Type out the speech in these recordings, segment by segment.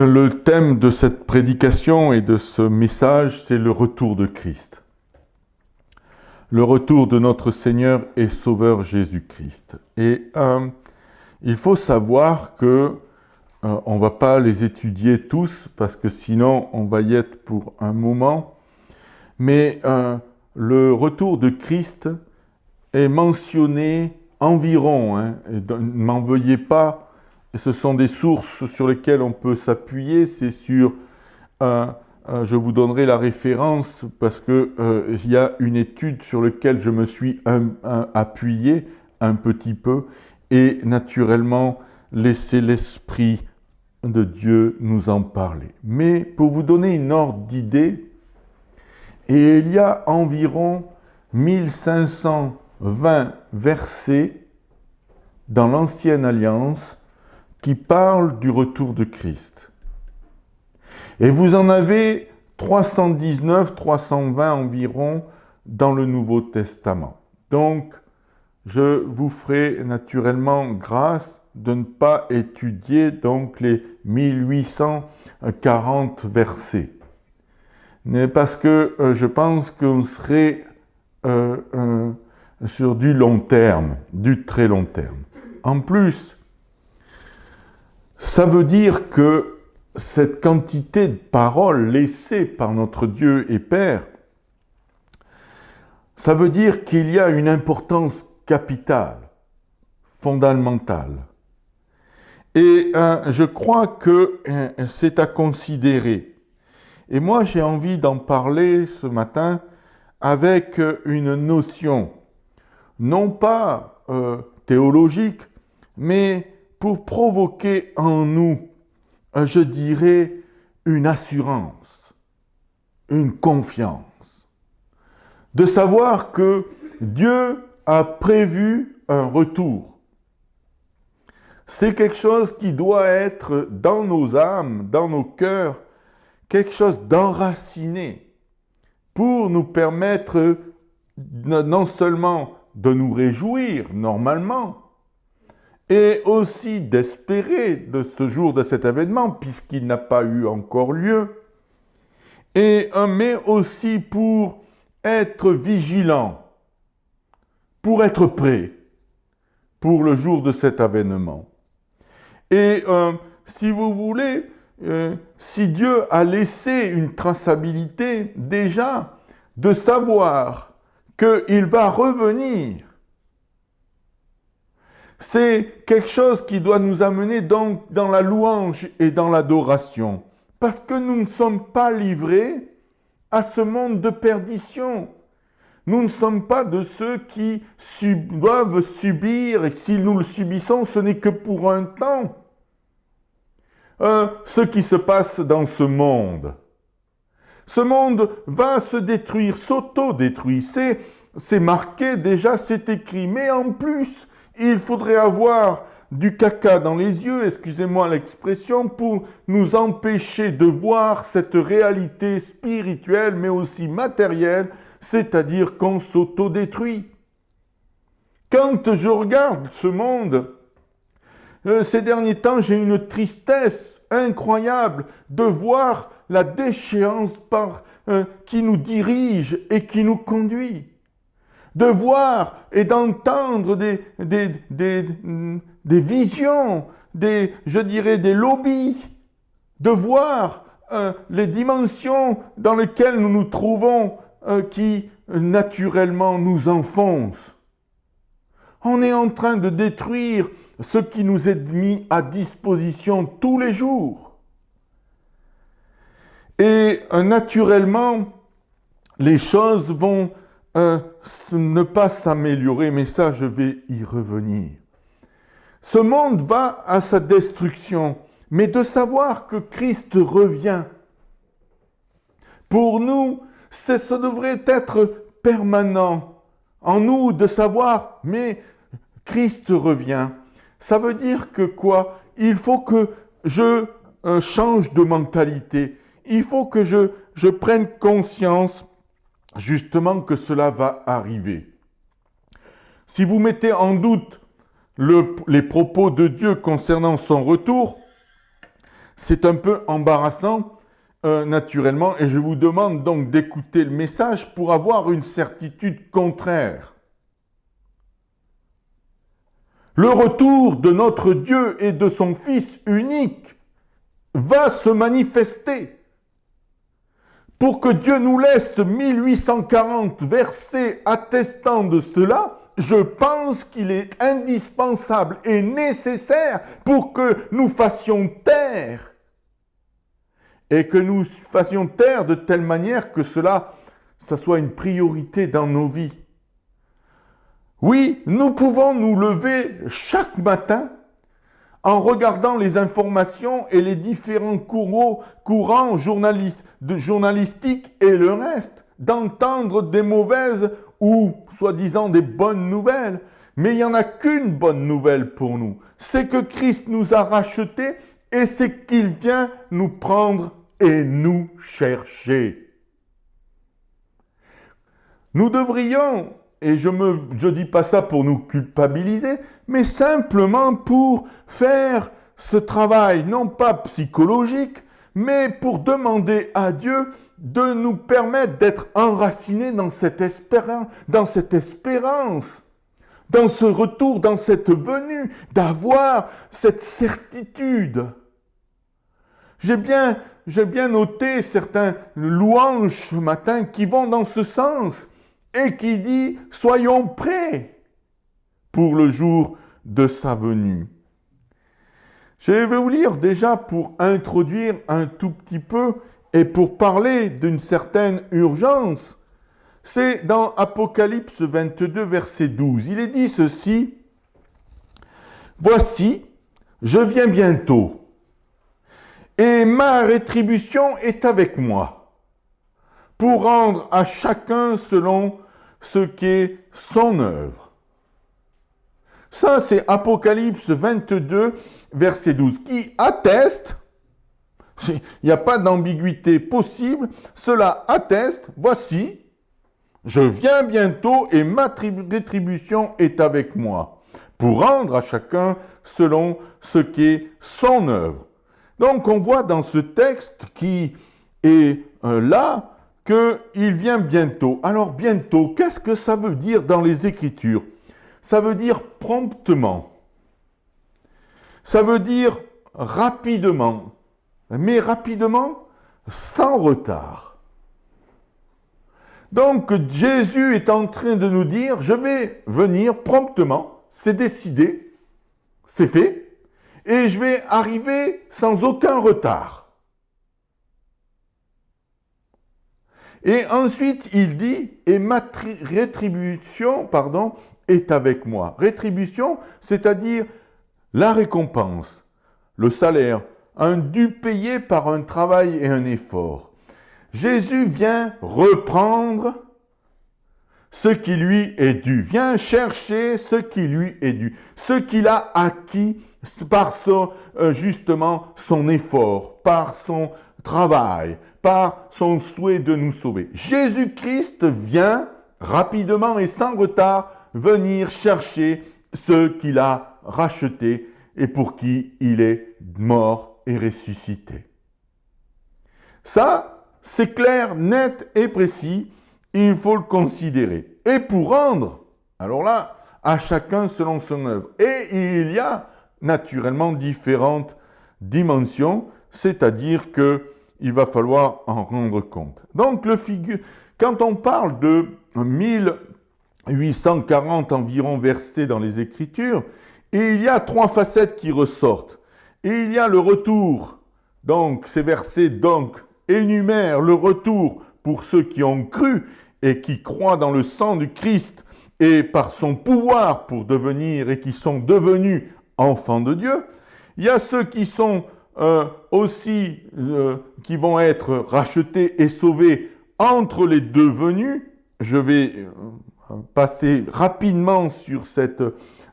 Le thème de cette prédication et de ce message, c'est le retour de Christ. Le retour de notre Seigneur et Sauveur Jésus-Christ. Et il faut savoir que on ne va pas les étudier tous, parce que sinon on va y être pour un moment. Mais le retour de Christ est mentionné environ. Ne m'en veuillez pas. Ce sont des sources sur lesquelles on peut s'appuyer. C'est sur, je vous donnerai la référence parce que il y a une étude sur laquelle je me suis appuyé un petit peu et naturellement laisser l'Esprit de Dieu nous en parler. Mais pour vous donner une ordre d'idée, et il y a environ 1520 versets dans l'Ancienne Alliance qui parle du retour de Christ. Et vous en avez 319, 320 environ dans le Nouveau Testament. Donc, je vous ferai naturellement grâce de ne pas étudier donc les 1840 versets. Mais parce que je pense qu'on serait sur du long terme, du très long terme. En plus, ça veut dire que cette quantité de paroles laissées par notre Dieu et Père, ça veut dire qu'il y a une importance capitale, fondamentale. Et je crois que c'est à considérer. Et moi, j'ai envie d'en parler ce matin avec une notion, non pas théologique, mais pour provoquer en nous, je dirais, une assurance, une confiance, de savoir que Dieu a prévu un retour. C'est quelque chose qui doit être dans nos âmes, dans nos cœurs, quelque chose d'enraciné pour nous permettre non seulement de nous réjouir normalement, et aussi d'espérer de ce jour, de cet événement, puisqu'il n'a pas eu encore lieu, mais aussi pour être vigilant, pour être prêt pour le jour de cet événement. Et si vous voulez, si Dieu a laissé une traçabilité déjà de savoir qu'il va revenir, c'est quelque chose qui doit nous amener donc dans la louange et dans l'adoration. Parce que nous ne sommes pas livrés à ce monde de perdition. Nous ne sommes pas de ceux qui doivent subir, et que si nous le subissons, ce n'est que pour un temps. Ce qui se passe dans ce monde. Ce monde va se détruire, s'auto-détruire. C'est marqué déjà, c'est écrit. Mais en plus, il faudrait avoir du caca dans les yeux, excusez-moi l'expression, pour nous empêcher de voir cette réalité spirituelle, mais aussi matérielle, c'est-à-dire qu'on s'auto-détruit. Quand je regarde ce monde, ces derniers temps, j'ai une tristesse incroyable de voir la déchéance qui nous dirige et qui nous conduit. De voir et d'entendre des visions, je dirais des lobbies, de voir les dimensions dans lesquelles nous nous trouvons qui naturellement nous enfoncent. On est en train de détruire ce qui nous est mis à disposition tous les jours. Et naturellement, les choses vont ne pas s'améliorer, mais ça, je vais y revenir. Ce monde va à sa destruction, mais de savoir que Christ revient, pour nous, ça devrait être permanent. En nous, de savoir, mais Christ revient. Ça veut dire que quoi? Il faut que je change de mentalité. Il faut que je prenne conscience justement que cela va arriver. Si vous mettez en doute les propos de Dieu concernant son retour, c'est un peu embarrassant, naturellement, et je vous demande donc d'écouter le message pour avoir une certitude contraire. Le retour de notre Dieu et de son Fils unique va se manifester. Pour que Dieu nous laisse 1840 versets attestant de cela, je pense qu'il est indispensable et nécessaire pour que nous fassions taire. Et que nous fassions taire de telle manière que ça soit une priorité dans nos vies. Oui, nous pouvons nous lever chaque matin en regardant les informations et les différents courants journalistiques et le reste, d'entendre des mauvaises ou soi-disant des bonnes nouvelles. Mais il n'y en a qu'une bonne nouvelle pour nous, c'est que Christ nous a rachetés et c'est qu'il vient nous prendre et nous chercher. Nous devrions, et je ne dis pas ça pour nous culpabiliser, mais simplement pour faire ce travail, non pas psychologique, mais pour demander à Dieu de nous permettre d'être enracinés dans cette espérance, dans ce retour, dans cette venue, d'avoir cette certitude. J'ai bien noté certains louanges ce matin qui vont dans ce sens et qui dit « Soyons prêts pour le jour de sa venue ». Je vais vous lire déjà pour introduire un tout petit peu et pour parler d'une certaine urgence. C'est dans Apocalypse 22, verset 12. Il est dit ceci, « Voici, je viens bientôt, et ma rétribution est avec moi, pour rendre à chacun selon ce qu'est son œuvre. » Ça, c'est Apocalypse 22, verset 12, qui atteste, il n'y a pas d'ambiguïté possible, cela atteste, voici, je viens bientôt et ma rétribution est avec moi, pour rendre à chacun selon ce qu'est son œuvre. Donc on voit dans ce texte qui est là qu'il vient bientôt. Alors bientôt, qu'est-ce que ça veut dire dans les Écritures? Ça veut dire promptement. Ça veut dire rapidement. Mais rapidement, sans retard. Donc Jésus est en train de nous dire, je vais venir promptement, c'est décidé, c'est fait, et je vais arriver sans aucun retard. Et ensuite, il dit, et ma rétribution, est avec moi. Rétribution, c'est-à-dire la récompense, le salaire, un dû payé par un travail et un effort. Jésus vient reprendre ce qui lui est dû, vient chercher ce qui lui est dû, ce qu'il a acquis par justement son effort, par son travail, par son souhait de nous sauver. Jésus-Christ vient rapidement et sans retard venir chercher ce qu'il a racheté et pour qui il est mort et ressuscité. Ça, c'est clair, net et précis, il faut le considérer. Et pour rendre, alors là, à chacun selon son œuvre. Et il y a naturellement différentes dimensions, c'est-à-dire qu'il va falloir en rendre compte. Donc, quand on parle de 1840 environ versets dans les Écritures, il y a trois facettes qui ressortent. Et il y a le retour, donc ces versets énumèrent le retour pour ceux qui ont cru et qui croient dans le sang du Christ et par son pouvoir pour devenir et qui sont devenus enfants de Dieu. Il y a ceux qui sont qui vont être rachetés et sauvés entre les deux venues. Je vais passer rapidement sur cette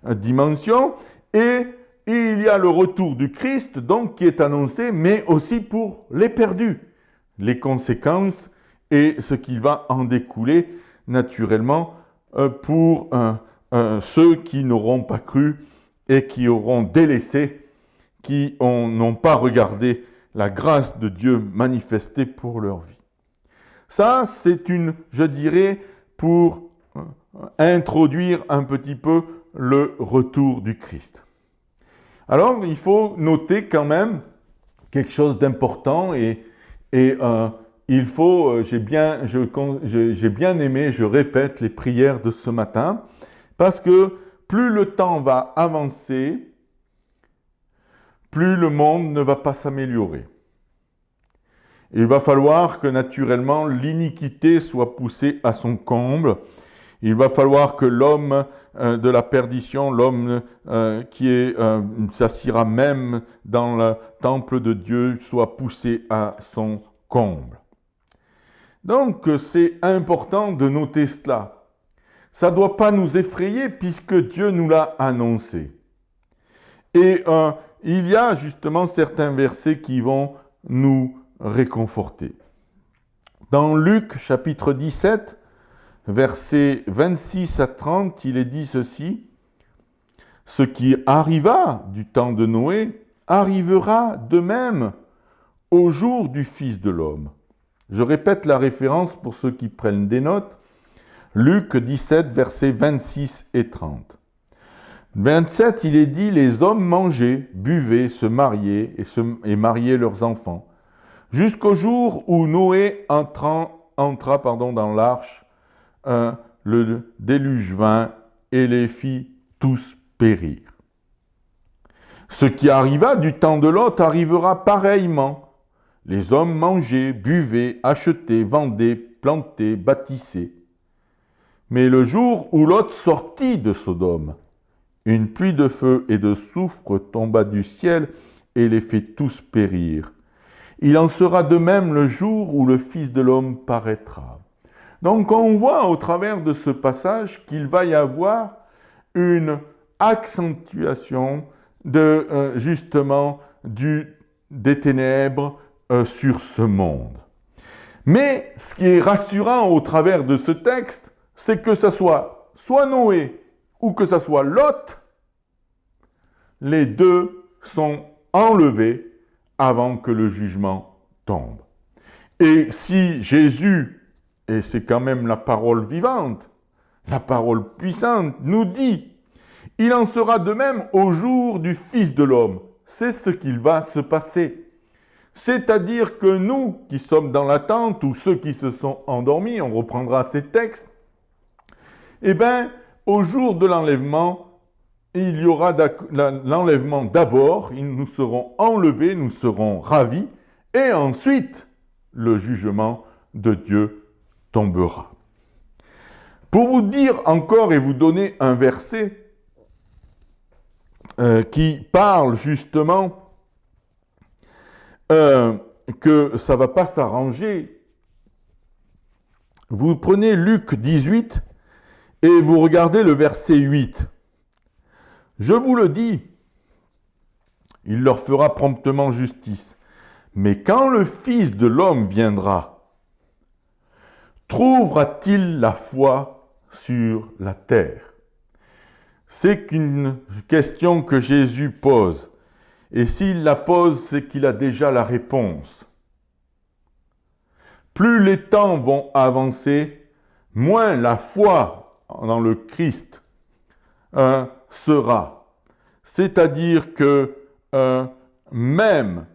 dimension. Et il y a le retour du Christ, donc, qui est annoncé, mais aussi pour les perdus. Les conséquences et ce qui va en découler, naturellement, pour ceux qui n'auront pas cru et qui auront délaissé, qui n'ont pas regardé la grâce de Dieu manifestée pour leur vie. Ça, c'est je dirais, pour introduire un petit peu le retour du Christ. Alors, il faut noter quand même quelque chose d'important et il faut, j'ai bien aimé, je répète les prières de ce matin, parce que plus le temps va avancer, plus le monde ne va pas s'améliorer. Il va falloir que naturellement l'iniquité soit poussée à son comble. Il va falloir que l'homme de la perdition, l'homme qui s'assiera même dans le temple de Dieu, soit poussé à son comble. Donc c'est important de noter cela. Ça ne doit pas nous effrayer puisque Dieu nous l'a annoncé. Et il y a justement certains versets qui vont nous réconforter. Dans Luc chapitre 17, versets 26 à 30, il est dit ceci: « Ce qui arriva du temps de Noé arrivera de même au jour du Fils de l'homme. » Je répète la référence pour ceux qui prennent des notes. Luc 17, versets 26 et 30. 27, il est dit: « Les hommes mangeaient, buvaient, se mariaient et mariaient leurs enfants, jusqu'au jour où Noé entra dans l'arche, le déluge vint et les fit tous périr. Ce qui arriva du temps de Lot arrivera pareillement. Les hommes mangeaient, buvaient, achetaient, vendaient, plantaient, bâtissaient. Mais le jour où Lot sortit de Sodome, une pluie de feu et de soufre tomba du ciel et les fit tous périr. Il en sera de même le jour où le Fils de l'homme paraîtra. » Donc on voit au travers de ce passage qu'il va y avoir une accentuation justement des ténèbres sur ce monde. Mais ce qui est rassurant au travers de ce texte, c'est que ce soit Noé ou que ce soit Lot, les deux sont enlevés avant que le jugement tombe. Et si Jésus, et c'est quand même la parole vivante, la parole puissante, nous dit: « Il en sera de même au jour du Fils de l'homme. » C'est ce qu'il va se passer. C'est-à-dire que nous qui sommes dans l'attente, ou ceux qui se sont endormis, on reprendra ces textes, eh bien, au jour de l'enlèvement, il y aura l'enlèvement d'abord, nous serons enlevés, nous serons ravis, et ensuite, le jugement de Dieu tombera. Pour vous dire encore et vous donner un verset qui parle justement que ça ne va pas s'arranger, vous prenez Luc 18 et vous regardez le verset 8. « Je vous le dis, il leur fera promptement justice. Mais quand le Fils de l'homme viendra, trouvera-t-il la foi sur la terre ?» C'est une question que Jésus pose. Et s'il la pose, c'est qu'il a déjà la réponse. Plus les temps vont avancer, moins la foi dans le Christ sera. C'est-à-dire que même,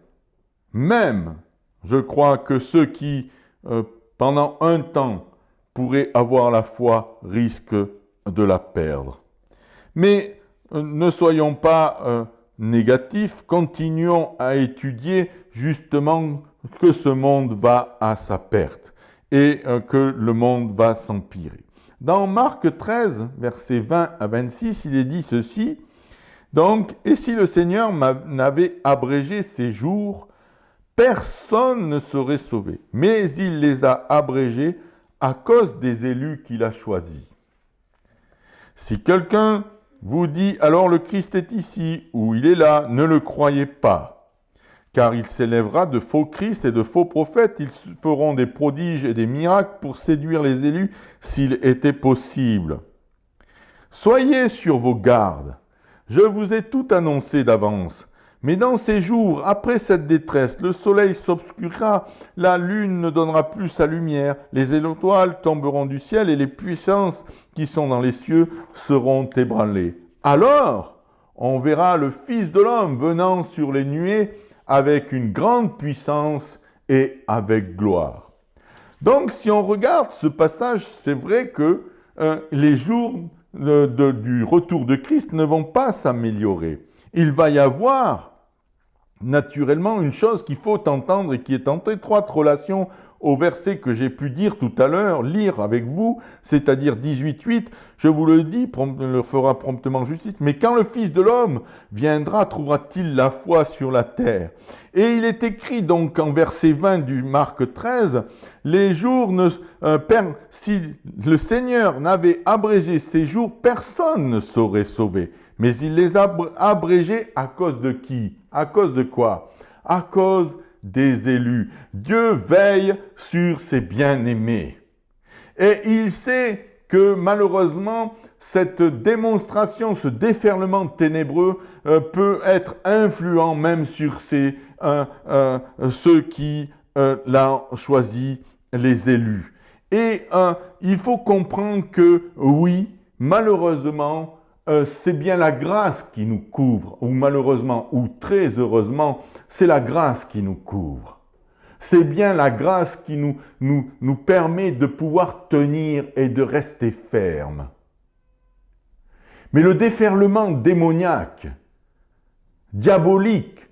je crois que ceux qui, pendant un temps, pourraient avoir la foi, risquent de la perdre. Mais ne soyons pas négatifs, continuons à étudier justement que ce monde va à sa perte et que le monde va s'empirer. Dans Marc 13, versets 20 à 26, il est dit ceci: « Donc, et si le Seigneur n'avait abrégé ces jours, personne ne serait sauvé, mais il les a abrégés à cause des élus qu'il a choisis. Si quelqu'un vous dit, alors le Christ est ici, ou il est là, ne le croyez pas, car il s'élèvera de faux Christ et de faux prophètes, ils feront des prodiges et des miracles pour séduire les élus s'il était possible. Soyez sur vos gardes, je vous ai tout annoncé d'avance, Mais dans ces jours, après cette détresse, le soleil s'obscurera, la lune ne donnera plus sa lumière, les étoiles tomberont du ciel et les puissances qui sont dans les cieux seront ébranlées. Alors, on verra le Fils de l'homme venant sur les nuées avec une grande puissance et avec gloire. Donc, si on regarde ce passage, c'est vrai que les jours du retour de Christ ne vont pas s'améliorer. Il va y avoir naturellement une chose qu'il faut entendre et qui est en étroite relation au verset que j'ai pu dire tout à l'heure, lire avec vous, c'est-à-dire 18:8, je vous le dis, leur fera promptement justice, mais quand le Fils de l'homme viendra, trouvera-t-il la foi sur la terre? Et il est écrit donc en verset 20 du Marc 13, les jours si le Seigneur n'avait abrégé ces jours, personne ne saurait sauver. Mais il les a abrégés à cause de qui? À cause de quoi? À cause des élus. Dieu veille sur ses bien-aimés. Et il sait que malheureusement, cette démonstration, ce déferlement ténébreux peut être influent même sur ceux qui l'ont choisi, les élus. Et il faut comprendre que oui, malheureusement, c'est bien la grâce qui nous couvre, ou malheureusement, ou très heureusement, c'est la grâce qui nous couvre. C'est bien la grâce qui nous permet de pouvoir tenir et de rester ferme. Mais le déferlement démoniaque, diabolique,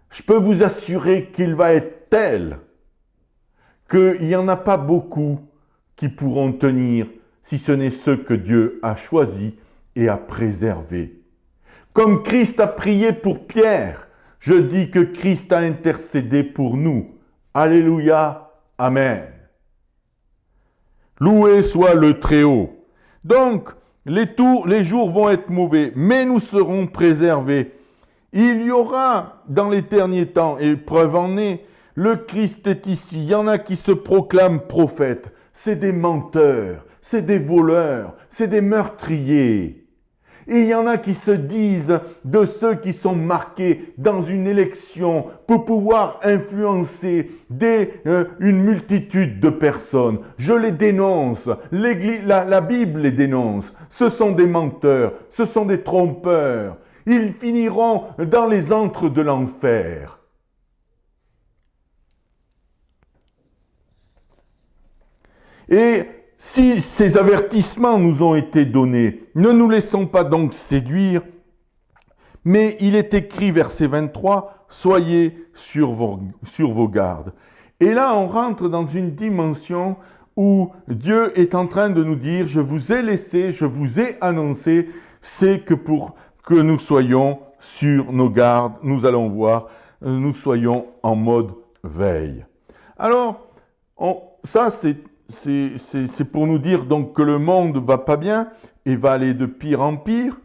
je peux vous assurer qu'il va être tel qu'il n'y en a pas beaucoup qui pourront tenir si ce n'est ceux que Dieu a choisis et à préserver. Comme Christ a prié pour Pierre, je dis que Christ a intercédé pour nous. Alléluia, Amen. Loué soit le Très-Haut. Donc, les jours vont être mauvais, mais nous serons préservés. Il y aura dans les derniers temps, et preuve en est, le Christ est ici. Il y en a qui se proclament prophètes. C'est des menteurs, c'est des voleurs, c'est des meurtriers. Et il y en a qui se disent de ceux qui sont marqués dans une élection pour pouvoir influencer une multitude de personnes. Je les dénonce, la Bible les dénonce. Ce sont des menteurs, ce sont des trompeurs. Ils finiront dans les antres de l'enfer. Et si ces avertissements nous ont été donnés, ne nous laissons pas donc séduire, mais il est écrit, verset 23, « Soyez sur vos gardes ». Et là, on rentre dans une dimension où Dieu est en train de nous dire « Je vous ai laissé, je vous ai annoncé, c'est que pour que nous soyons sur nos gardes, nous allons voir, nous soyons en mode veille ». Alors, ça c'est pour nous dire donc que le monde va pas bien et va aller de pire en pire.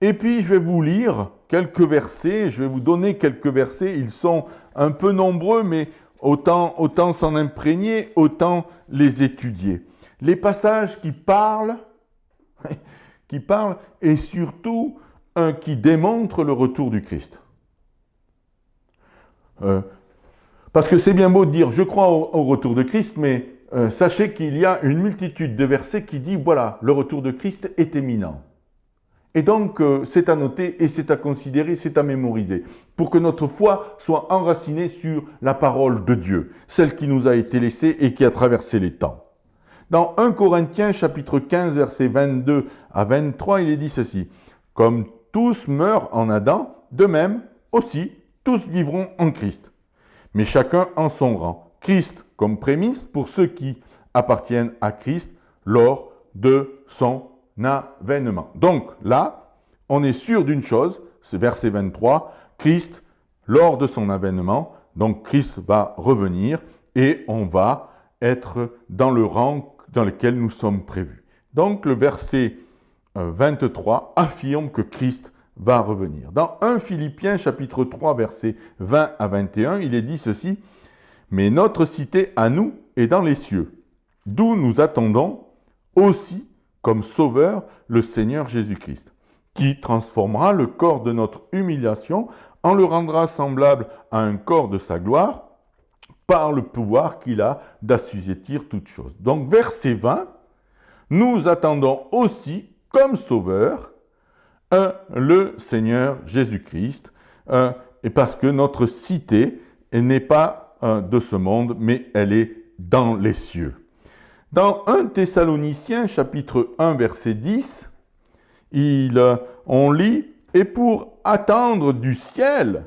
Et puis je vais vous lire quelques versets, je vais vous donner quelques versets, ils sont un peu nombreux, mais autant s'en imprégner, autant les étudier. Les passages qui parlent et surtout qui démontrent le retour du Christ. Parce que c'est bien beau de dire je crois au retour de Christ, mais sachez qu'il y a une multitude de versets qui disent voilà, le retour de Christ est imminent. Et donc, c'est à noter et c'est à considérer, c'est à mémoriser, pour que notre foi soit enracinée sur la parole de Dieu, celle qui nous a été laissée et qui a traversé les temps. Dans 1 Corinthiens chapitre 15, versets 22 à 23, il est dit ceci, « Comme tous meurent en Adam, de même aussi tous vivront en Christ, mais chacun en son rang. Christ comme prémisse pour ceux qui appartiennent à Christ lors de son avènement. » Donc là, on est sûr d'une chose, c'est verset 23, Christ lors de son avènement, donc Christ va revenir et on va être dans le rang dans lequel nous sommes prévus. Donc le verset 23 affirme que Christ va revenir. Dans 1 Philippiens chapitre 3 versets 20 à 21, il est dit ceci, « Mais notre cité à nous est dans les cieux, d'où nous attendons aussi comme sauveur le Seigneur Jésus-Christ, qui transformera le corps de notre humiliation en le rendra semblable à un corps de sa gloire par le pouvoir qu'il a d'assujettir toutes choses. Donc, verset 20, nous attendons aussi, comme sauveur, le Seigneur Jésus-Christ, et parce que notre cité n'est pas de ce monde, mais elle est dans les cieux. Dans 1 Thessaloniciens, chapitre 1, verset 10, on lit « Et pour attendre du ciel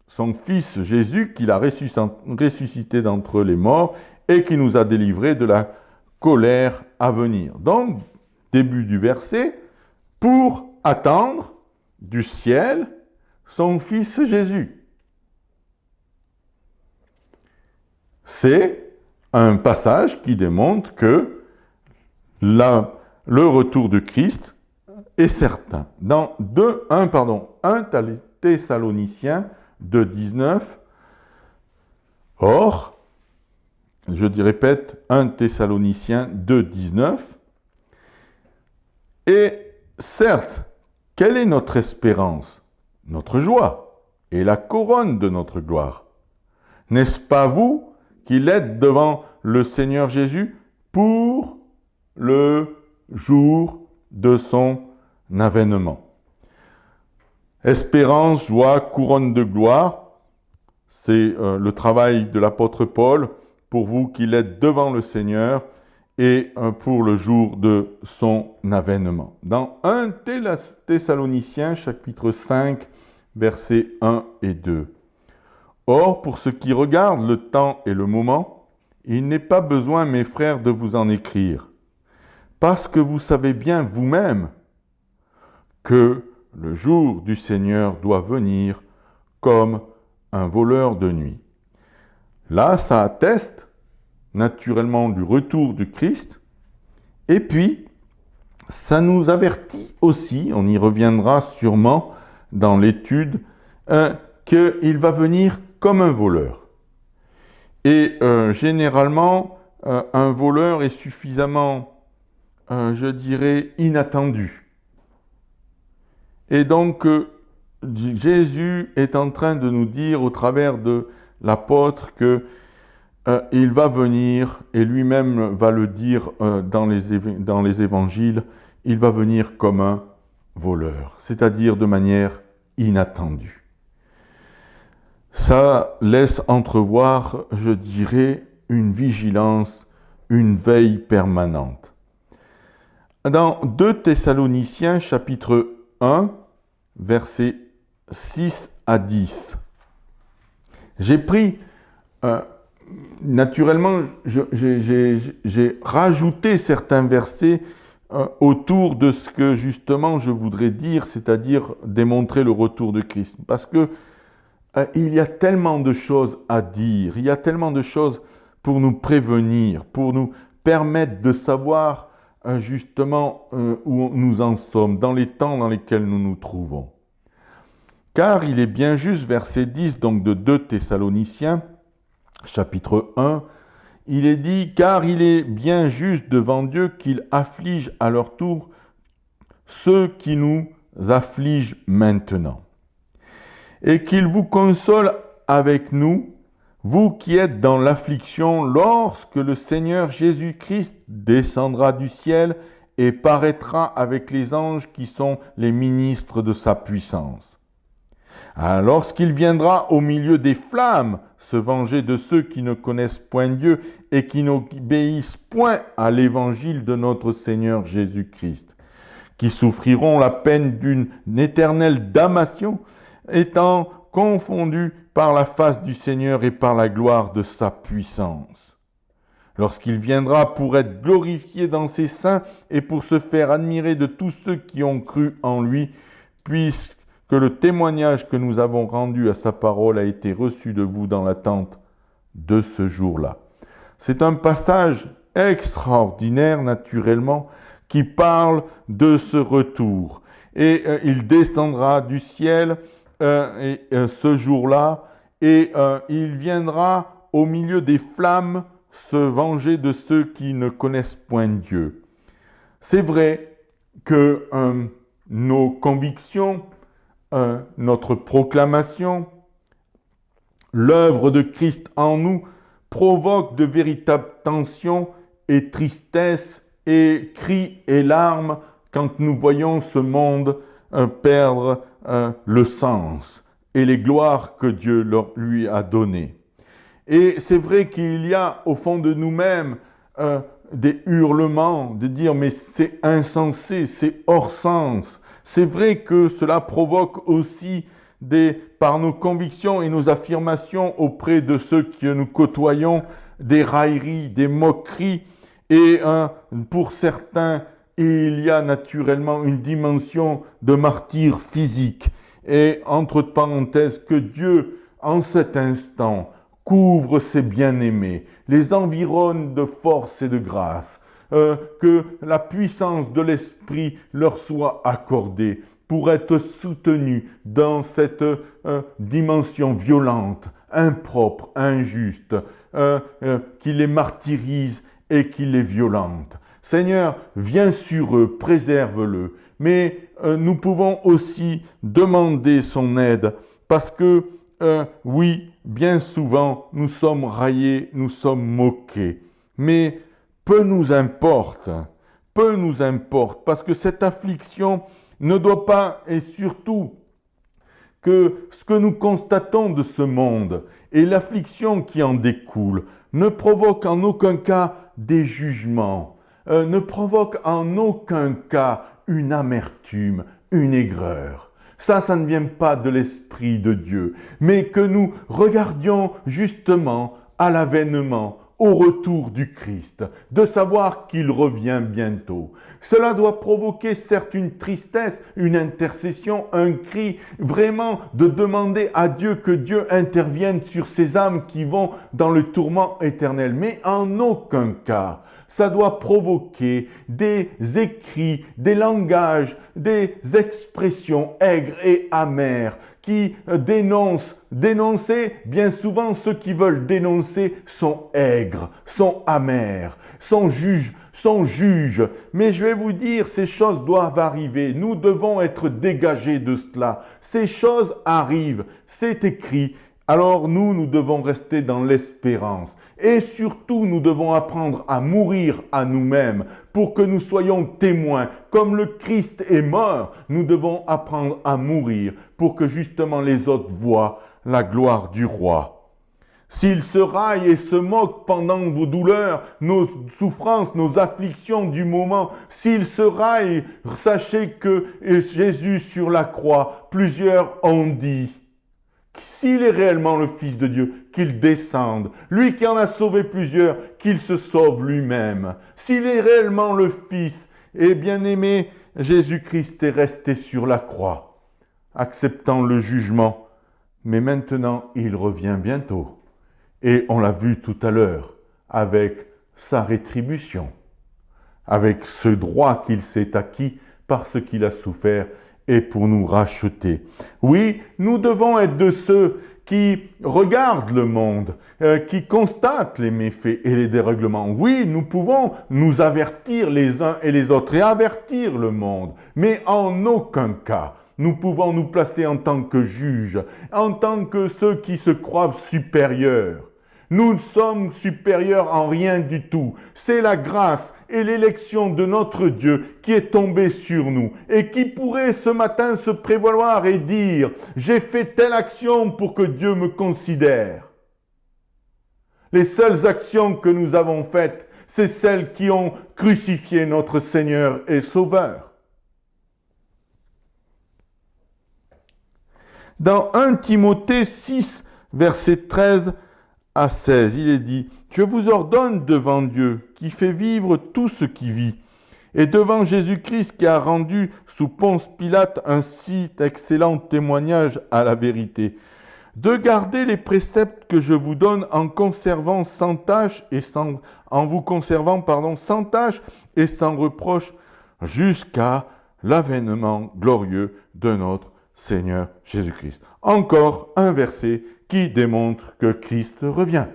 son Fils Jésus, qu'il a ressuscité d'entre les morts et qui nous a délivrés de la colère à venir. » Donc, début du verset, pour attendre du ciel son Fils Jésus. C'est un passage qui démontre que le retour de Christ est certain. Dans 1 Thessaloniciens 2,19, or, je répète, 1 Thessaloniciens 2,19, et certes, quelle est notre espérance, notre joie et la couronne de notre gloire? N'est-ce pas vous qui l'êtes devant le Seigneur Jésus pour le jour de son avènement? Espérance, joie, couronne de gloire, c'est le travail de l'apôtre Paul pour vous qui l'êtes devant le Seigneur et pour le jour de son avènement. Dans 1 Thessaloniciens, chapitre 5, versets 1 et 2. Or, pour ce qui regarde le temps et le moment, il n'est pas besoin, mes frères, de vous en écrire, parce que vous savez bien vous-même que le jour du Seigneur doit venir comme un voleur de nuit. Là, ça atteste naturellement du retour du Christ, et puis ça nous avertit aussi, on y reviendra sûrement dans l'étude, qu'il va venir comme un voleur. Et généralement, un voleur est suffisamment, je dirais, inattendu. Et donc, Jésus est en train de nous dire au travers de l'apôtre que il va venir, et lui-même va le dire dans les évangiles, il va venir comme un voleur, c'est-à-dire de manière inattendue. Ça laisse entrevoir, je dirais, une vigilance, une veille permanente. Dans 2 Thessaloniciens, chapitre 1, versets 6 à 10. J'ai pris, naturellement, j'ai rajouté certains versets autour de ce que justement je voudrais dire, c'est-à-dire démontrer le retour de Christ. Parce que il y a tellement de choses à dire, il y a tellement de choses pour nous prévenir, pour nous permettre de savoir justement où nous en sommes, dans les temps dans lesquels nous nous trouvons. Car il est bien juste, verset 10, donc de 2 Thessaloniciens, chapitre 1, il est dit, car il est bien juste devant Dieu qu'il afflige à leur tour ceux qui nous affligent maintenant. Et qu'il vous console avec nous, vous qui êtes dans l'affliction, lorsque le Seigneur Jésus-Christ descendra du ciel et paraîtra avec les anges qui sont les ministres de sa puissance. Lorsqu'il viendra au milieu des flammes, se venger de ceux qui ne connaissent point Dieu et qui n'obéissent point à l'évangile de notre Seigneur Jésus-Christ, qui souffriront la peine d'une éternelle damnation, étant confondus par la face du Seigneur et par la gloire de sa puissance. Lorsqu'il viendra pour être glorifié dans ses saints et pour se faire admirer de tous ceux qui ont cru en lui, puisque le témoignage que nous avons rendu à sa parole a été reçu de vous dans l'attente de ce jour-là. C'est un passage extraordinaire, naturellement, qui parle de ce retour. Et il descendra du ciel ce jour-là, et il viendra au milieu des flammes se venger de ceux qui ne connaissent point Dieu. C'est vrai que nos convictions, notre proclamation, l'œuvre de Christ en nous provoque de véritables tensions et tristesse et cris et larmes quand nous voyons ce monde perdre le sens et les gloires que Dieu lui a données. Et c'est vrai qu'il y a au fond de nous-mêmes des hurlements, de dire mais c'est insensé, c'est hors sens. C'est vrai que cela provoque aussi par nos convictions et nos affirmations auprès de ceux que nous côtoyons, des railleries, des moqueries. Et pour certains, il y a naturellement une dimension de martyre physique. Et entre parenthèses, que Dieu, en cet instant, couvre ses bien-aimés, les environne de force et de grâce, que la puissance de l'Esprit leur soit accordée pour être soutenus dans cette dimension violente, impropre, injuste, qui les martyrise et qui les violente. Seigneur, viens sur eux, préserve-le, mais nous pouvons aussi demander son aide parce que oui, bien souvent, nous sommes raillés, nous sommes moqués. Mais peu nous importe, parce que cette affliction ne doit pas, et surtout, que ce que nous constatons de ce monde et l'affliction qui en découle ne provoque en aucun cas des jugements, ne provoque en aucun cas une amertume, une aigreur. Ça ne vient pas de l'Esprit de Dieu, mais que nous regardions justement à l'avènement, au retour du Christ, de savoir qu'il revient bientôt. Cela doit provoquer certes une tristesse, une intercession, un cri, vraiment de demander à Dieu que Dieu intervienne sur ces âmes qui vont dans le tourment éternel. Mais en aucun cas, ça doit provoquer des écrits, des langages, des expressions aigres et amères qui dénoncer, bien souvent ceux qui veulent dénoncer sont aigres, sont amers, sont juges. Mais je vais vous dire, ces choses doivent arriver. Nous devons être dégagés de cela. Ces choses arrivent, c'est écrit. Alors nous devons rester dans l'espérance. Et surtout, nous devons apprendre à mourir à nous-mêmes pour que nous soyons témoins. Comme le Christ est mort, nous devons apprendre à mourir pour que justement les autres voient la gloire du roi. S'il se raille et se moque pendant vos douleurs, nos souffrances, nos afflictions du moment, s'il se raille, sachez que Jésus sur la croix, plusieurs ont dit, s'il est réellement le Fils de Dieu, qu'il descende. Lui qui en a sauvé plusieurs, qu'il se sauve lui-même. S'il est réellement le Fils, et bien-aimé, Jésus-Christ est resté sur la croix, acceptant le jugement. Mais maintenant, il revient bientôt. Et on l'a vu tout à l'heure, avec sa rétribution, avec ce droit qu'il s'est acquis parce qu'il a souffert et pour nous racheter. Oui, nous devons être de ceux qui regardent le monde, qui constatent les méfaits et les dérèglements. Oui, nous pouvons nous avertir les uns et les autres et avertir le monde, mais en aucun cas nous pouvons nous placer en tant que juges, en tant que ceux qui se croient supérieurs. Nous sommes supérieurs en rien du tout. C'est la grâce et l'élection de notre Dieu qui est tombée sur nous et qui pourrait ce matin se prévaloir et dire « J'ai fait telle action pour que Dieu me considère ». Les seules actions que nous avons faites, c'est celles qui ont crucifié notre Seigneur et Sauveur. Dans 1 Timothée 6, verset 13 à 16, il est dit « Je vous ordonne devant Dieu, qui fait vivre tout ce qui vit, et devant Jésus-Christ qui a rendu sous Ponce Pilate un si excellent témoignage à la vérité, de garder les préceptes que je vous donne en conservant sans tâche et sans tâche et sans reproche jusqu'à l'avènement glorieux de notre Seigneur Jésus-Christ. » Encore un verset qui démontre que Christ revient.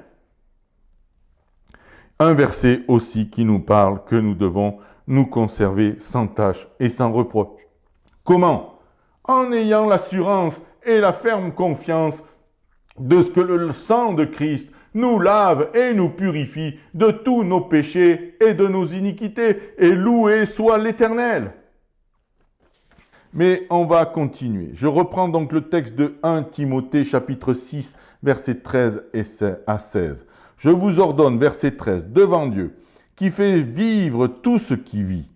Un verset aussi qui nous parle que nous devons nous conserver sans tâche et sans reproche. Comment? En ayant l'assurance et la ferme confiance de ce que le sang de Christ nous lave et nous purifie de tous nos péchés et de nos iniquités, et loué soit l'Éternel. Mais on va continuer. Je reprends donc le texte de 1 Timothée chapitre 6, versets 13 à 16. Je vous ordonne, verset 13, devant Dieu, qui fait vivre tout ce qui vit,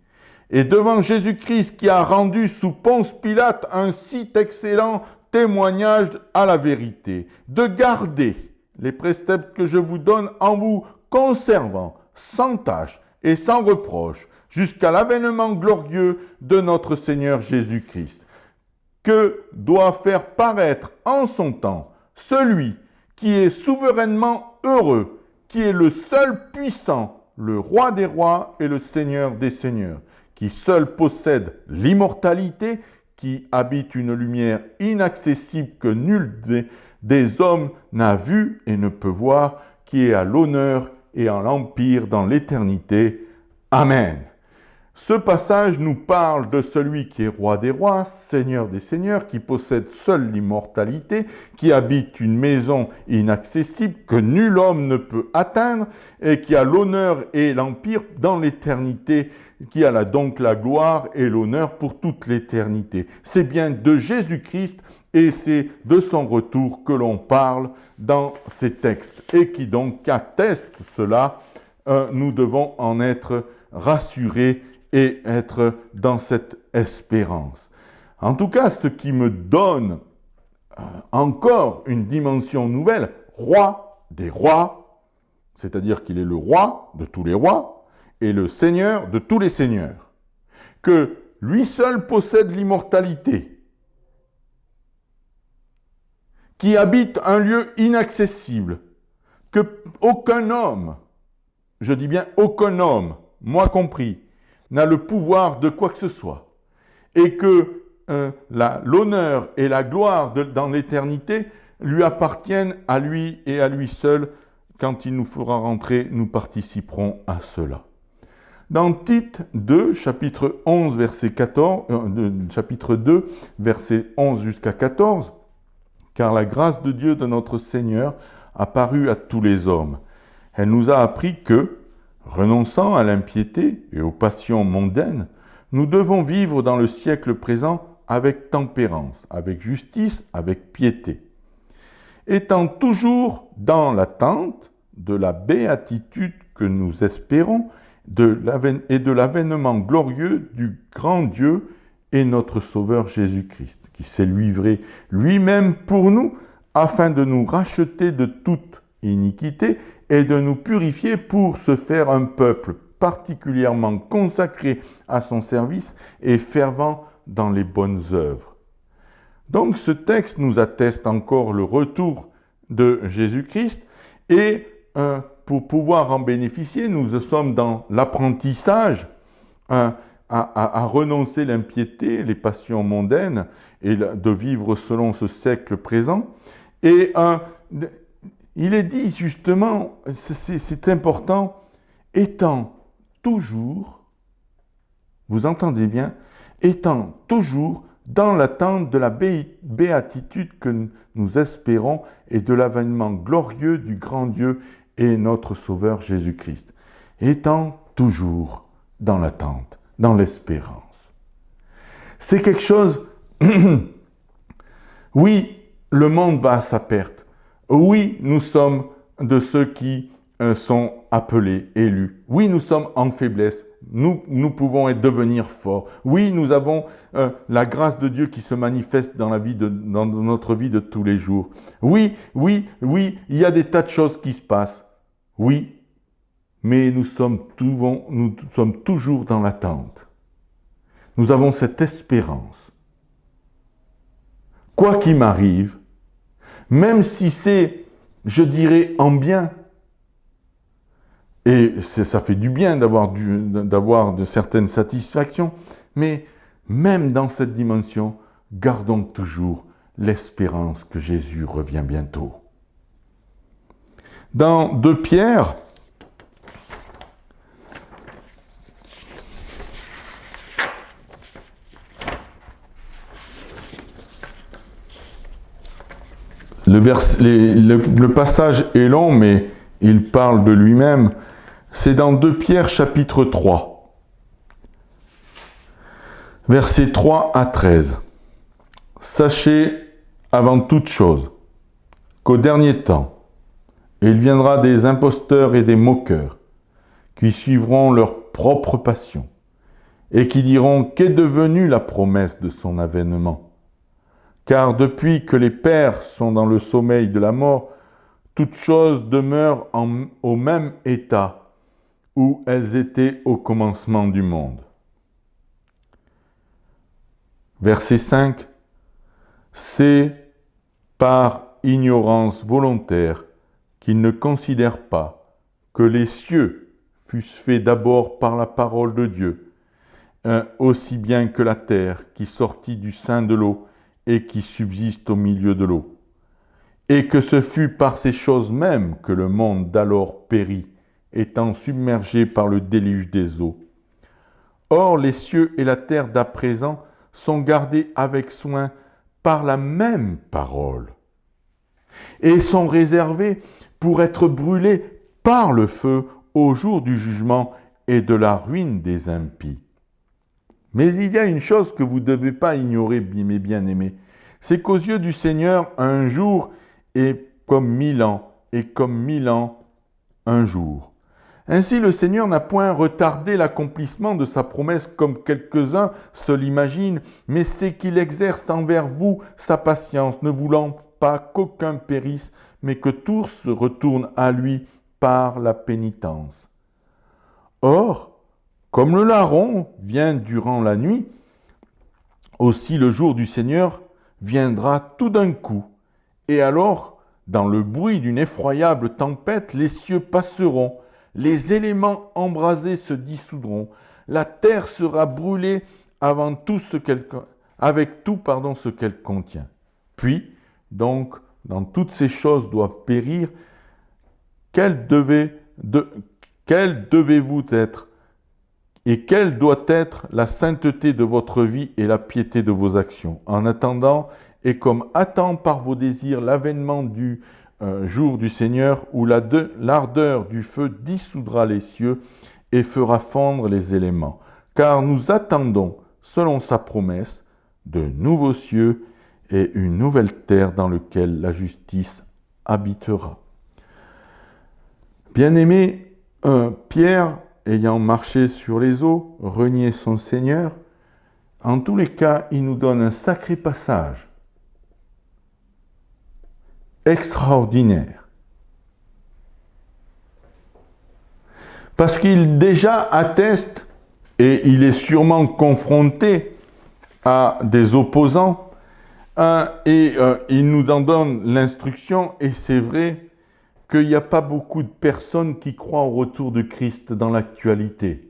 et devant Jésus-Christ qui a rendu sous Ponce Pilate un si excellent témoignage à la vérité, de garder les préceptes que je vous donne en vous conservant sans tache et sans reproche jusqu'à l'avènement glorieux de notre Seigneur Jésus-Christ, que doit faire paraître en son temps celui qui est souverainement heureux, qui est le seul puissant, le roi des rois et le Seigneur des seigneurs, qui seul possède l'immortalité, qui habite une lumière inaccessible que nul des hommes n'a vu et ne peut voir, qui est à l'honneur et à l'empire dans l'éternité. Amen. Ce passage nous parle de celui qui est roi des rois, seigneur des seigneurs, qui possède seul l'immortalité, qui habite une maison inaccessible que nul homme ne peut atteindre et qui a l'honneur et l'empire dans l'éternité, qui a donc la gloire et l'honneur pour toute l'éternité. C'est bien de Jésus-Christ et c'est de son retour que l'on parle dans ces textes et qui donc atteste cela. Nous devons en être rassurés et être dans cette espérance. En tout cas, ce qui me donne encore une dimension nouvelle, roi des rois, c'est-à-dire qu'il est le roi de tous les rois et le seigneur de tous les seigneurs, que lui seul possède l'immortalité, qui habite un lieu inaccessible, que aucun homme, je dis bien aucun homme, moi compris, n'a le pouvoir de quoi que ce soit, et que l'honneur et la gloire dans l'éternité lui appartiennent à lui et à lui seul. Quand il nous fera rentrer, nous participerons à cela. Dans Tite 2, chapitre 11, verset 14, chapitre 2, verset 11 jusqu'à 14, « Car la grâce de Dieu de notre Seigneur a paru à tous les hommes. Elle nous a appris que, renonçant à l'impiété et aux passions mondaines, nous devons vivre dans le siècle présent avec tempérance, avec justice, avec piété, étant toujours dans l'attente de la béatitude que nous espérons et de l'avènement glorieux du grand Dieu et notre Sauveur Jésus-Christ, qui s'est livré lui-même pour nous afin de nous racheter de toute iniquité et de nous purifier pour se faire un peuple particulièrement consacré à son service et fervent dans les bonnes œuvres. » Donc ce texte nous atteste encore le retour de Jésus-Christ et pour pouvoir en bénéficier, nous sommes dans l'apprentissage à renoncer l'impiété, les passions mondaines et de vivre selon ce siècle présent. Et il est dit justement, c'est important, étant toujours, vous entendez bien, étant toujours dans l'attente de la béatitude que nous espérons et de l'avènement glorieux du grand Dieu et notre Sauveur Jésus-Christ. Étant toujours dans l'attente, dans l'espérance. C'est quelque chose, oui, le monde va à sa perte. Oui, nous sommes de ceux qui sont appelés, élus. Oui, nous sommes en faiblesse. Nous pouvons devenir forts. Oui, nous avons la grâce de Dieu qui se manifeste dans notre vie de tous les jours. Oui, il y a des tas de choses qui se passent. Oui, mais nous sommes toujours dans l'attente. Nous avons cette espérance. Quoi qu'il m'arrive, même si c'est, je dirais, en bien, et ça fait du bien d'avoir de certaines satisfactions, mais même dans cette dimension, gardons toujours l'espérance que Jésus revient bientôt. Dans 2 Pierre, Le passage est long, mais il parle de lui-même. C'est dans 2 Pierre chapitre 3, versets 3 à 13. Sachez avant toute chose qu'au dernier temps, il viendra des imposteurs et des moqueurs qui suivront leur propre passion et qui diront qu'est devenue la promesse de son avènement. Car depuis que les pères sont dans le sommeil de la mort, toutes choses demeurent au même état où elles étaient au commencement du monde. Verset 5. C'est par ignorance volontaire qu'ils ne considèrent pas que les cieux fussent faits d'abord par la parole de Dieu, aussi bien que la terre qui sortit du sein de l'eau et qui subsiste au milieu de l'eau. Et que ce fut par ces choses mêmes que le monde d'alors périt, étant submergé par le déluge des eaux. Or, les cieux et la terre d'à présent sont gardés avec soin par la même parole, et sont réservés pour être brûlés par le feu au jour du jugement et de la ruine des impies. Mais il y a une chose que vous ne devez pas ignorer, mes bien-aimés, c'est qu'aux yeux du Seigneur, un jour est comme 1000 ans, et comme 1000 ans, un jour. Ainsi, le Seigneur n'a point retardé l'accomplissement de sa promesse comme quelques-uns se l'imaginent, mais c'est qu'il exerce envers vous sa patience, ne voulant pas qu'aucun périsse, mais que tous se retournent à lui par la pénitence. Or, comme le larron vient durant la nuit, aussi le jour du Seigneur viendra tout d'un coup, et alors, dans le bruit d'une effroyable tempête, les cieux passeront, les éléments embrasés se dissoudront, la terre sera brûlée avec tout ce qu'elle contient. Puis, donc, dans toutes ces choses doivent périr, quelle devez-vous être et quelle doit être la sainteté de votre vie et la piété de vos actions, en attendant et comme attend par vos désirs l'avènement du jour du Seigneur, où l'ardeur du feu dissoudra les cieux et fera fondre les éléments. Car nous attendons, selon sa promesse, de nouveaux cieux et une nouvelle terre dans laquelle la justice habitera. Bien-aimé, Pierre, ayant marché sur les eaux, renié son Seigneur, en tous les cas, il nous donne un sacré passage extraordinaire. Parce qu'il déjà atteste, et il est sûrement confronté à des opposants, il nous en donne l'instruction, et c'est vrai qu'il n'y a pas beaucoup de personnes qui croient au retour de Christ dans l'actualité.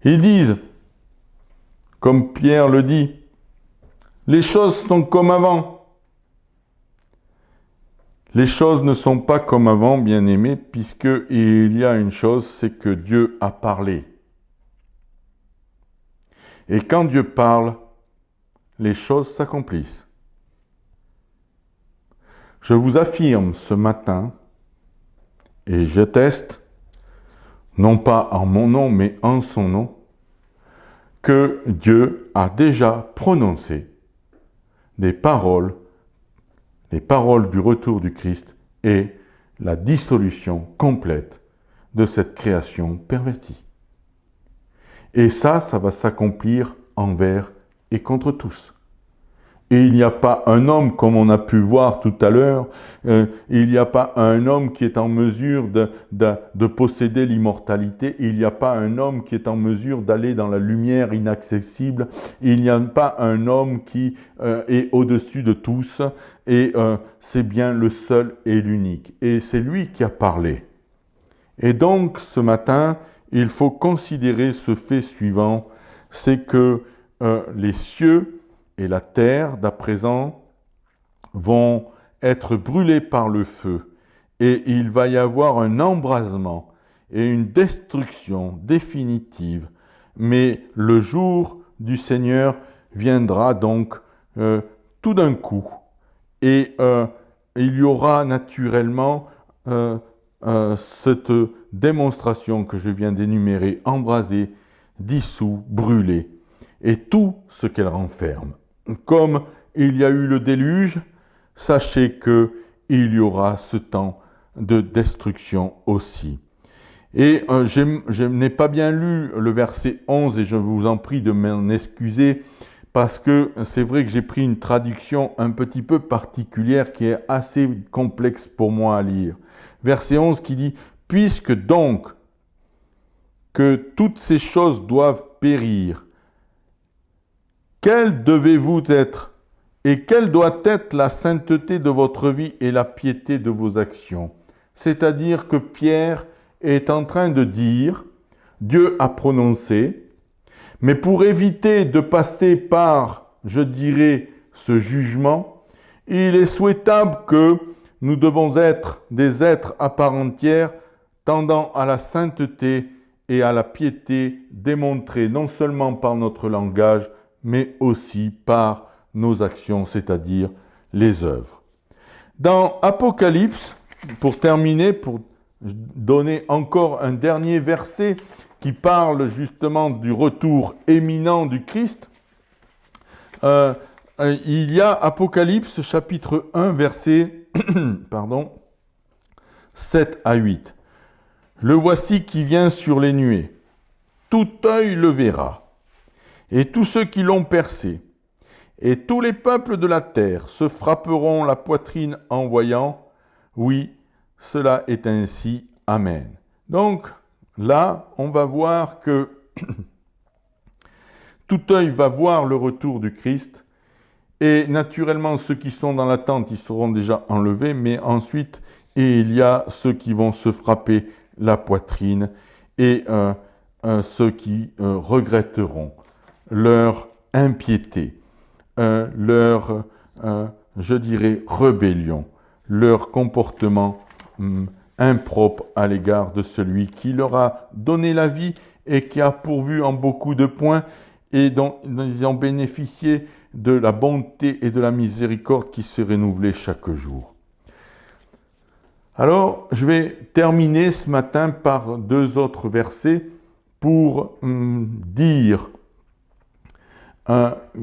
Ils disent, comme Pierre le dit, les choses sont comme avant. Les choses ne sont pas comme avant, bien-aimés, puisqu'il y a une chose, c'est que Dieu a parlé. Et quand Dieu parle, les choses s'accomplissent. Je vous affirme ce matin, et j'atteste, non pas en mon nom, mais en son nom, que Dieu a déjà prononcé des paroles, les paroles du retour du Christ et la dissolution complète de cette création pervertie. Et ça va s'accomplir envers et contre tous. Et il n'y a pas un homme, comme on a pu voir tout à l'heure, il n'y a pas un homme qui est en mesure de posséder l'immortalité, il n'y a pas un homme qui est en mesure d'aller dans la lumière inaccessible, il n'y a pas un homme qui est au-dessus de tous, et c'est bien le seul et l'unique. Et c'est lui qui a parlé. Et donc, ce matin, il faut considérer ce fait suivant, c'est que les cieux et la terre, d'à présent, vont être brûlés par le feu. Et il va y avoir un embrasement et une destruction définitive. Mais le jour du Seigneur viendra donc tout d'un coup. Et il y aura naturellement cette démonstration que je viens d'énumérer, embrasée, dissous, brûlée, et tout ce qu'elle renferme. Comme il y a eu le déluge, sachez qu'il y aura ce temps de destruction aussi. Et je n'ai pas bien lu le verset 11 et je vous en prie de m'en excuser parce que c'est vrai que j'ai pris une traduction un petit peu particulière qui est assez complexe pour moi à lire. Verset 11 qui dit « Puisque donc que toutes ces choses doivent périr, quelle devez-vous être et quelle doit être la sainteté de votre vie et la piété de vos actions ?» C'est-à-dire que Pierre est en train de dire, Dieu a prononcé, mais pour éviter de passer par, je dirais, ce jugement, il est souhaitable que nous devons être des êtres à part entière, tendant à la sainteté et à la piété démontrée non seulement par notre langage, mais aussi par nos actions, c'est-à-dire les œuvres. Dans Apocalypse, pour terminer, pour donner encore un dernier verset qui parle justement du retour éminent du Christ, il y a Apocalypse chapitre 1, verset 7 à 8. Le voici qui vient sur les nuées. Tout œil le verra, et tous ceux qui l'ont percé, et tous les peuples de la terre se frapperont la poitrine en voyant, oui, cela est ainsi, Amen. Donc, là, on va voir que tout œil va voir le retour du Christ, et naturellement, ceux qui sont dans l'attente, ils seront déjà enlevés, mais ensuite, il y a ceux qui vont se frapper la poitrine, et ceux qui regretteront leur impiété, leur, je dirais, rébellion, leur comportement impropre à l'égard de celui qui leur a donné la vie et qui a pourvu en beaucoup de points et dont ils ont bénéficié de la bonté et de la miséricorde qui se renouvelait chaque jour. Alors, je vais terminer ce matin par 2 autres versets pour dire,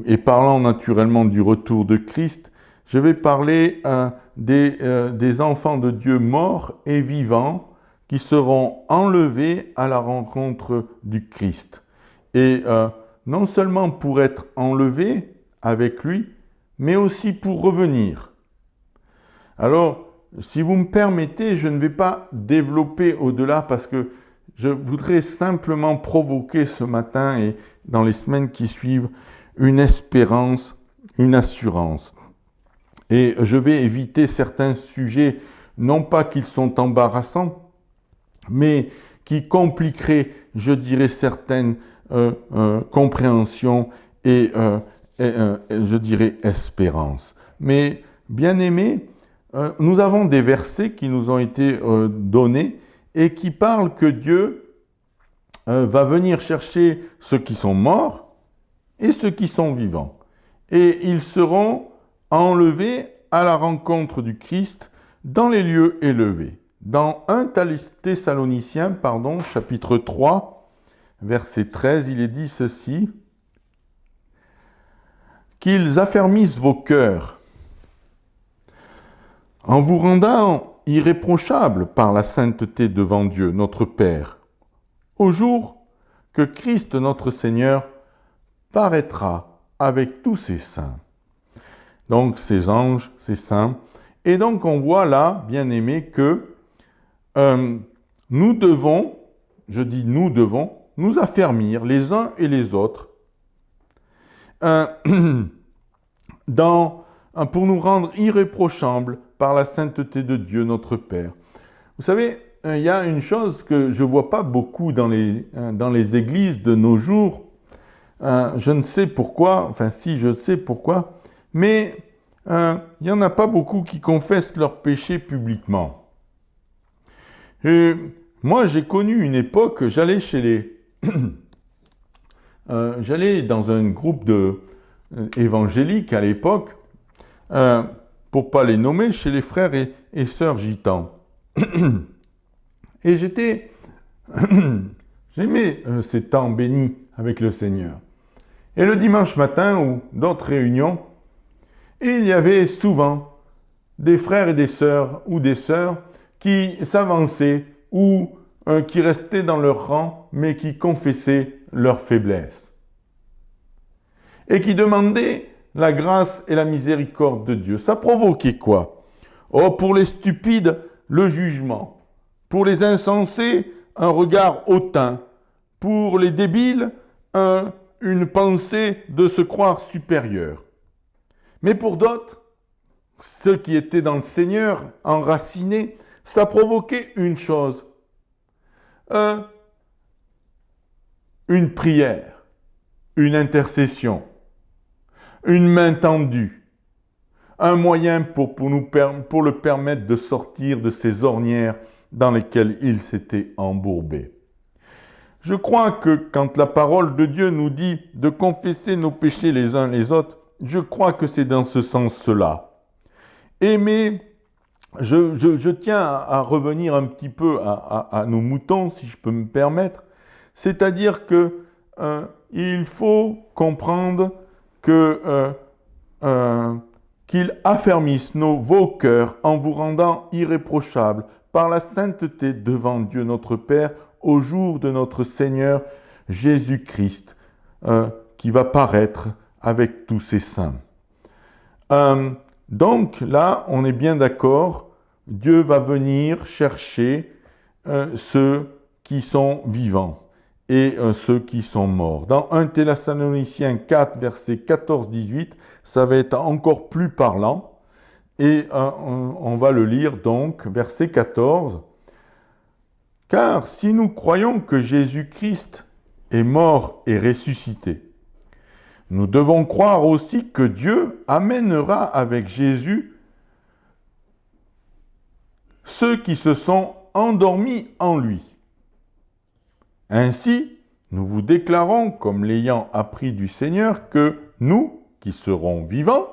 et parlant naturellement du retour de Christ, je vais parler des enfants de Dieu morts et vivants qui seront enlevés à la rencontre du Christ. Et non seulement pour être enlevés avec lui, mais aussi pour revenir. Alors, si vous me permettez, je ne vais pas développer au-delà parce que je voudrais simplement provoquer ce matin et dans les semaines qui suivent une espérance, une assurance. Et je vais éviter certains sujets, non pas qu'ils sont embarrassants, mais qui compliqueraient, je dirais, certaines compréhensions et je dirais espérance. Mais, bien aimés, nous avons des versets qui nous ont été donnés et qui parlent que Dieu va venir chercher ceux qui sont morts et ceux qui sont vivants. Et ils seront enlevés à la rencontre du Christ dans les lieux élevés. Dans 1 Thessaloniciens, chapitre 3, verset 13, il est dit ceci, « Qu'ils affermissent vos cœurs, en vous rendant irréprochables par la sainteté devant Dieu, notre Père, au jour que Christ notre Seigneur paraîtra avec tous ses saints. » Donc, ces anges, ces saints. Et donc, on voit là, bien aimés, que nous devons, je dis nous devons, nous affermir les uns et les autres pour nous rendre irréprochables par la sainteté de Dieu, notre Père. Vous savez, il y a une chose que je ne vois pas beaucoup dans les églises de nos jours. Je ne sais pourquoi, enfin si je sais pourquoi, mais il n'y en a pas beaucoup qui confessent leurs péchés publiquement. Et moi, j'ai connu une époque, j'allais chez j'allais dans un groupe évangéliques à l'époque, pour ne pas les nommer, chez les frères et sœurs gitans. Et j'aimais ces temps bénis avec le Seigneur. Et le dimanche matin ou d'autres réunions, il y avait souvent des frères et des sœurs ou des sœurs qui s'avançaient ou qui restaient dans leur rang, mais qui confessaient leur faiblesse. Et qui demandaient la grâce et la miséricorde de Dieu. Ça provoquait quoi? Oh, pour les stupides, le jugement. Pour les insensés, un regard hautain. Pour les débiles, une pensée de se croire supérieur. Mais pour d'autres, ceux qui étaient dans le Seigneur, enracinés, ça provoquait une chose. Une prière, une intercession, une main tendue, un moyen pour le permettre de sortir de ces ornières dans lesquelles il s'était embourbé. Je crois que quand la parole de Dieu nous dit de confesser nos péchés les uns les autres, je crois que c'est dans ce sens-là. Mais je tiens à revenir un petit peu à nos moutons, si je peux me permettre. C'est-à-dire que il faut comprendre qu'il affermisse vos cœurs en vous rendant irréprochables par la sainteté devant Dieu notre Père au jour de notre Seigneur Jésus-Christ, qui va paraître avec tous ses saints. Donc là, on est bien d'accord, Dieu va venir chercher ceux qui sont vivants et ceux qui sont morts. Dans 1 Thessaloniciens 4, versets 14-18, ça va être encore plus parlant. Et on va le lire donc, verset 14. « Car si nous croyons que Jésus-Christ est mort et ressuscité, nous devons croire aussi que Dieu amènera avec Jésus ceux qui se sont endormis en lui. Ainsi, nous vous déclarons, comme l'ayant appris du Seigneur, que nous, qui serons vivants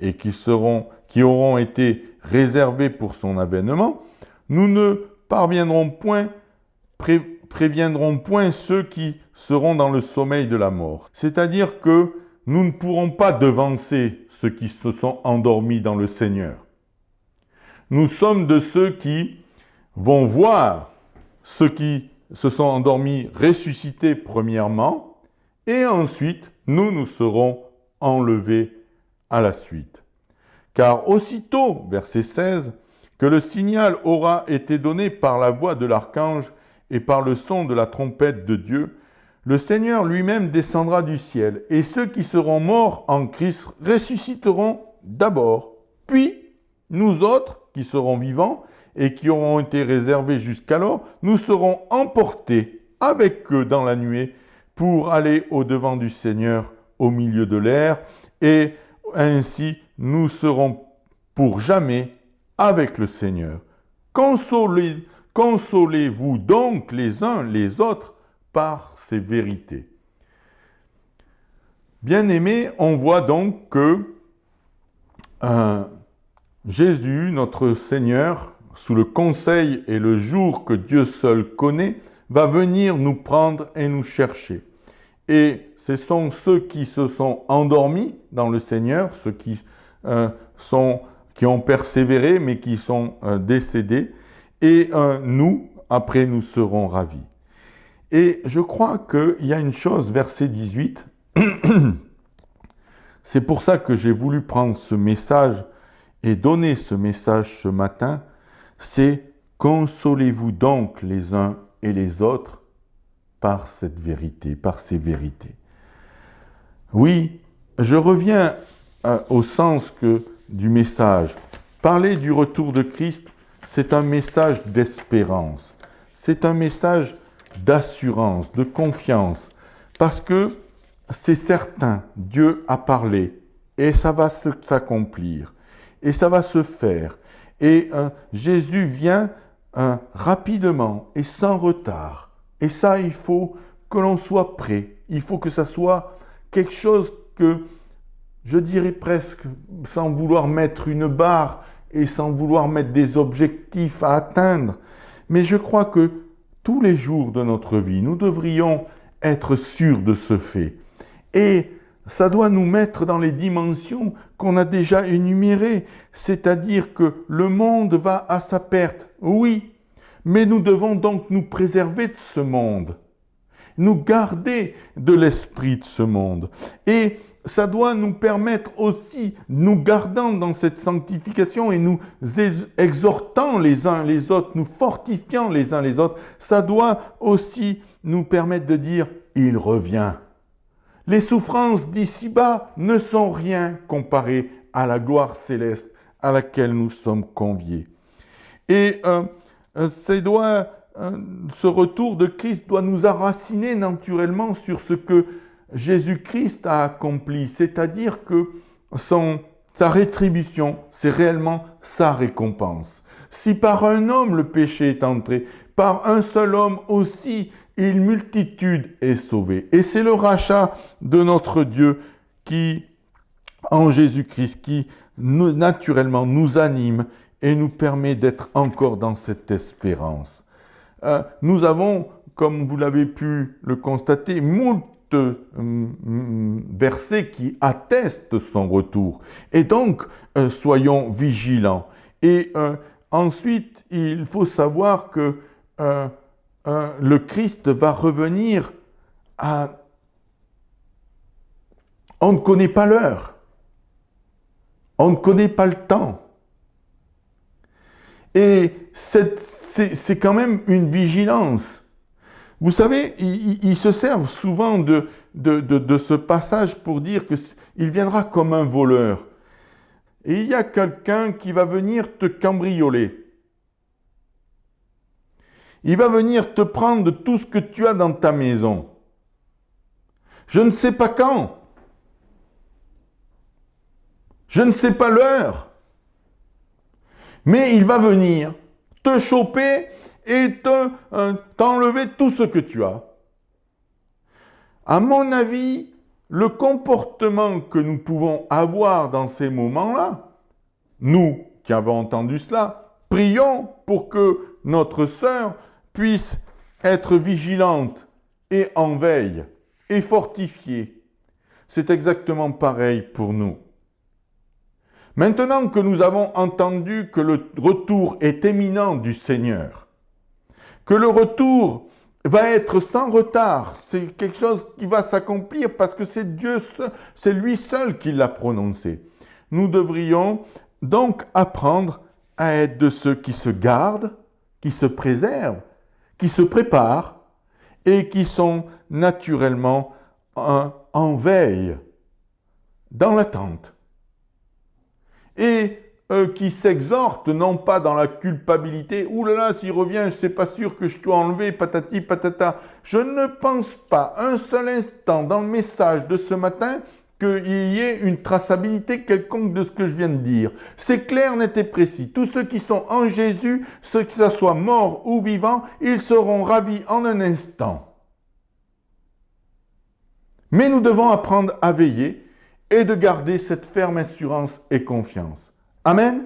et qui auront été réservés pour son avènement, nous ne préviendront point ceux qui seront dans le sommeil de la mort. C'est-à-dire que nous ne pourrons pas devancer ceux qui se sont endormis dans le Seigneur. Nous sommes de ceux qui vont voir ceux qui se sont endormis ressuscités premièrement, et ensuite nous serons enlevés à la suite. Car aussitôt, verset 16, que le signal aura été donné par la voix de l'archange et par le son de la trompette de Dieu, le Seigneur lui-même descendra du ciel, et ceux qui seront morts en Christ ressusciteront d'abord. Puis, nous autres, qui serons vivants et qui auront été réservés jusqu'alors, nous serons emportés avec eux dans la nuée pour aller au-devant du Seigneur au milieu de l'air, et ainsi nous serons pour jamais avec le Seigneur. Consolez-vous donc les uns les autres par ces vérités. Bien-aimés, on voit donc que Jésus, notre Seigneur, sous le conseil et le jour que Dieu seul connaît, va venir nous prendre et nous chercher. Et ce sont ceux qui se sont endormis dans le Seigneur, ceux qui ont persévéré mais qui sont décédés, et nous, après, nous serons ravis. Et je crois qu'il y a une chose, verset 18, c'est pour ça que j'ai voulu prendre ce message et donner ce message ce matin, c'est « Consolez-vous donc les uns et les autres par cette vérité, par ces vérités. » Oui, je reviens au sens du message. Parler du retour de Christ, c'est un message d'espérance. C'est un message d'assurance, de confiance. Parce que c'est certain, Dieu a parlé et ça va s'accomplir. Et ça va se faire. Et Jésus vient rapidement et sans retard. Et ça, il faut que l'on soit prêt. Il faut que ça soit quelque chose que je dirais presque, sans vouloir mettre une barre et sans vouloir mettre des objectifs à atteindre, mais je crois que tous les jours de notre vie, nous devrions être sûrs de ce fait. Et ça doit nous mettre dans les dimensions qu'on a déjà énumérées, c'est-à-dire que le monde va à sa perte, oui, mais nous devons donc nous préserver de ce monde, nous garder de l'esprit de ce monde. Et ça doit nous permettre aussi, nous gardant dans cette sanctification et nous exhortant les uns les autres, nous fortifiant les uns les autres, ça doit aussi nous permettre de dire « il revient ». Les souffrances d'ici-bas ne sont rien comparées à la gloire céleste à laquelle nous sommes conviés. Et ce retour de Christ doit nous enraciner naturellement sur ce que Jésus-Christ a accompli, c'est-à-dire que sa rétribution, c'est réellement sa récompense. Si par un homme le péché est entré, par un seul homme aussi, une multitude est sauvée. Et c'est le rachat de notre Dieu qui, en Jésus-Christ, qui naturellement nous anime et nous permet d'être encore dans cette espérance. Nous avons, comme vous l'avez pu le constater, moult versets qui attestent son retour. Et donc, soyons vigilants. Et ensuite, il faut savoir que le Christ va revenir à... On ne connaît pas l'heure. On ne connaît pas le temps. Et c'est quand même une vigilance. Vous savez, ils se servent souvent de ce passage pour dire qu'il viendra comme un voleur. Et il y a quelqu'un qui va venir te cambrioler. Il va venir te prendre tout ce que tu as dans ta maison. Je ne sais pas quand. Je ne sais pas l'heure. Mais il va venir te choper et t'enlever tout ce que tu as. À mon avis, le comportement que nous pouvons avoir dans ces moments-là, nous qui avons entendu cela, prions pour que notre sœur puisse être vigilante et en veille et fortifiée. C'est exactement pareil pour nous. Maintenant que nous avons entendu que le retour est imminent du Seigneur, que le retour va être sans retard, c'est quelque chose qui va s'accomplir parce que c'est Dieu, c'est lui seul qui l'a prononcé. Nous devrions donc apprendre à être de ceux qui se gardent, qui se préservent, qui se préparent et qui sont naturellement en veille, dans l'attente. Et qui s'exhortent non pas dans la culpabilité, « Ouh là là, s'il revient, je ne suis pas sûr que je dois enlever, patati patata ». Je ne pense pas un seul instant dans le message de ce matin qu'il y ait une traçabilité quelconque de ce que je viens de dire. C'est clair, net et précis. Tous ceux qui sont en Jésus, ceux que ce soit morts ou vivants, ils seront ravis en un instant. Mais nous devons apprendre à veiller et de garder cette ferme assurance et confiance. Amen.